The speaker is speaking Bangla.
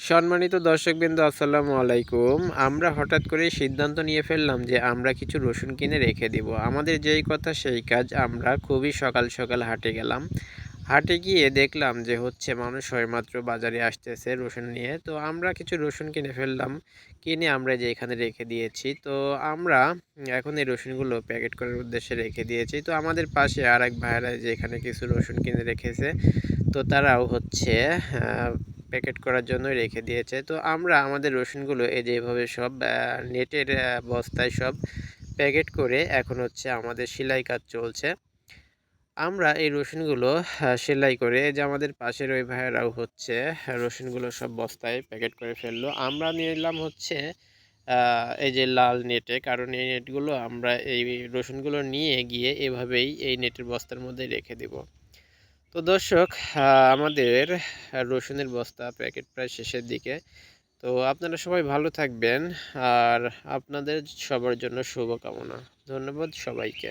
সম্মানিত দর্শকবৃন্দ আসসালামু আলাইকুম। আমরা হঠাৎ করেই সিদ্ধান্ত নিয়ে ফেললাম যে আমরা কিছু রসুন কিনে রেখে দিব। আমাদের যেই কথা সেই কাজ। আমরা খুবই সকাল সকাল হাটে গেলাম। হাটে গিয়ে দেখলাম যে মানুষ সবেমাত্র বাজারে আসতেছে রসুন নিয়ে। তো আমরা কিছু রসুন কিনে ফেললাম। কিনে আমরা যে এখানে রেখে দিয়েছি। তো আমরা এখন এই রসুনগুলো প্যাকেট করার উদ্দেশ্যে রেখে দিয়েছি। তো আমাদের পাশে আরেক ভাইয়েরা যে এখানে কিছু রসুন কিনে রেখেছে। তো তারাও প্যাকেট করার জন্য রেখে দিয়েছে। তো আমরা আমাদের রসুনগুলো এই যে এভাবে সব নেটের বস্তায় সব প্যাকেট করে এখন আমাদের সেলাই কাজ চলছে। আমরা এই রসুনগুলো সেলাই করে এই যে আমাদের পাশের ওই ভাইয়েরাও রসুনগুলো সব বস্তায় প্যাকেট করে ফেললো। আমরা নিলাম এই যে লাল নেটে, কারণ এই নেটগুলো আমরা এই রসুনগুলো নিয়ে গিয়ে এভাবেই এই নেটের বস্তার মধ্যে রেখে দেব। তো দর্শক, আমাদের রসুনের বস্তা প্যাকেট প্রায় শেষের দিকে। তো আপনারা সবাই ভালো থাকবেন আর আপনাদের সবার জন্য শুভকামনা। ধন্যবাদ সবাইকে।